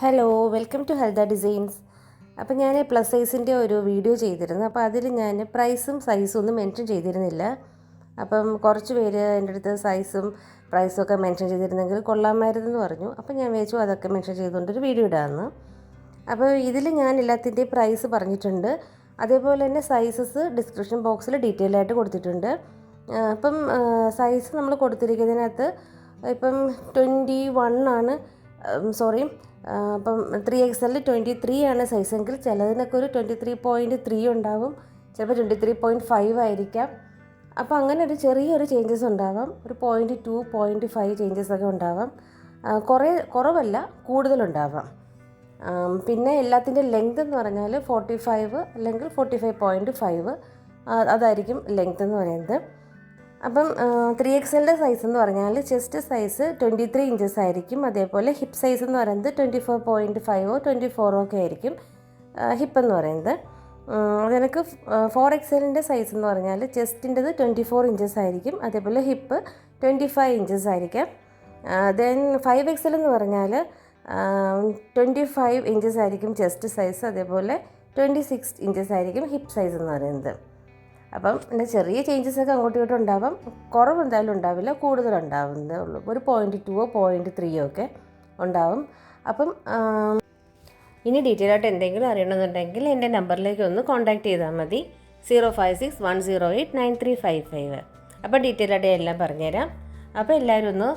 Hello, welcome to ഹെൽദ designs. അപ്പോൾ ഞാൻ പ്ലസ് സൈസിൻ്റെ ഒരു വീഡിയോ ചെയ്തിരുന്നു. അപ്പോൾ അതിൽ ഞാൻ പ്രൈസും സൈസും ഒന്നും മെൻഷൻ ചെയ്തിരുന്നില്ല. അപ്പം കുറച്ച് പേര് എൻ്റെ അടുത്ത് സൈസും പ്രൈസും ഒക്കെ മെൻഷൻ ചെയ്തിരുന്നെങ്കിൽ കൊള്ളാമായിരുന്നെന്ന് പറഞ്ഞു. അപ്പോൾ ഞാൻ വിചാരിച്ചു അതൊക്കെ മെൻഷൻ ചെയ്തുകൊണ്ടൊരു വീഡിയോ ഇടാമെന്ന്. അപ്പോൾ ഇതിൽ ഞാൻ എല്ലാത്തിൻ്റെയും പ്രൈസ് പറഞ്ഞിട്ടുണ്ട്. അതേപോലെ തന്നെ സൈസസ് ഡിസ്ക്രിപ്ഷൻ ബോക്സിൽ ഡീറ്റെയിൽ ആയിട്ട് കൊടുത്തിട്ടുണ്ട്. അപ്പം സൈസ് നമ്മൾ കൊടുത്തിരിക്കുന്നതിനകത്ത് ഇപ്പം 21 ആണ്, അപ്പം 3XL 23 ആണ് സൈസെങ്കിൽ ചിലതിനൊക്കെ ഒരു 23.3 ഉണ്ടാവും, ചിലപ്പോൾ 23.5 ആയിരിക്കാം. അപ്പോൾ അങ്ങനെ ഒരു ചെറിയൊരു ചേഞ്ചസ് ഉണ്ടാവാം, ഒരു 0.2 0.5 ചേഞ്ചസ് ഒക്കെ ഉണ്ടാവാം. കുറവല്ല, കൂടുതലുണ്ടാവാം. പിന്നെ എല്ലാത്തിൻ്റെ ലെങ്ത് എന്ന് പറഞ്ഞാൽ 45 അല്ലെങ്കിൽ 45.5 അതായിരിക്കും ലെങ്ത് എന്ന് പറയുന്നത്. അപ്പം 3XL സൈസ് എന്ന് പറഞ്ഞാൽ ചെസ്റ്റ് സൈസ് 23 ഇഞ്ചസ് ആയിരിക്കും. അതേപോലെ ഹിപ്പ് സൈസ് എന്ന് പറയുന്നത് 24.5 24 ഒക്കെ ആയിരിക്കും ഹിപ്പ് എന്ന് പറയുന്നത്. അതിനൊക്കെ 4XL സൈസ് എന്ന് പറഞ്ഞാൽ ചെസ്റ്റിൻ്റെത് 24 ഇഞ്ചസ് ആയിരിക്കും. അതേപോലെ ഹിപ്പ് 25 ഇഞ്ചസ് ആയിരിക്കാം. ദെൻ 5XL എന്ന് പറഞ്ഞാൽ 25 ഇഞ്ചസ് ആയിരിക്കും ചെസ്റ്റ് സൈസ്. അതേപോലെ 26 ഇഞ്ചസ് ആയിരിക്കും ഹിപ്പ് സൈസ് എന്ന് പറയുന്നത്. അപ്പം പിന്നെ ചെറിയ ചേഞ്ചസ് ഒക്കെ അങ്ങോട്ടും ഇങ്ങോട്ടും ഉണ്ടാവാം, കുറവ് എന്തായാലും ഉണ്ടാവില്ല, കൂടുതലുണ്ടാവുന്നതേ ഉള്ളൂ. ഒരു 0.2 0.3 ഒക്കെ ഉണ്ടാവും. അപ്പം ഇനി ഡീറ്റെയിൽ ആയിട്ട് എന്തെങ്കിലും അറിയണമെന്നുണ്ടെങ്കിൽ എൻ്റെ നമ്പറിലേക്ക് ഒന്ന് കോൺടാക്റ്റ് ചെയ്താൽ മതി, 056-108-9355. അപ്പോൾ ഡീറ്റെയിൽ ആയിട്ട് എല്ലാം പറഞ്ഞുതരാം. അപ്പോൾ എല്ലാവരും ഒന്ന്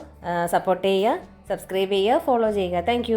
സപ്പോർട്ട് ചെയ്യുക, സബ്സ്ക്രൈബ് ചെയ്യുക, ഫോളോ ചെയ്യുക. താങ്ക്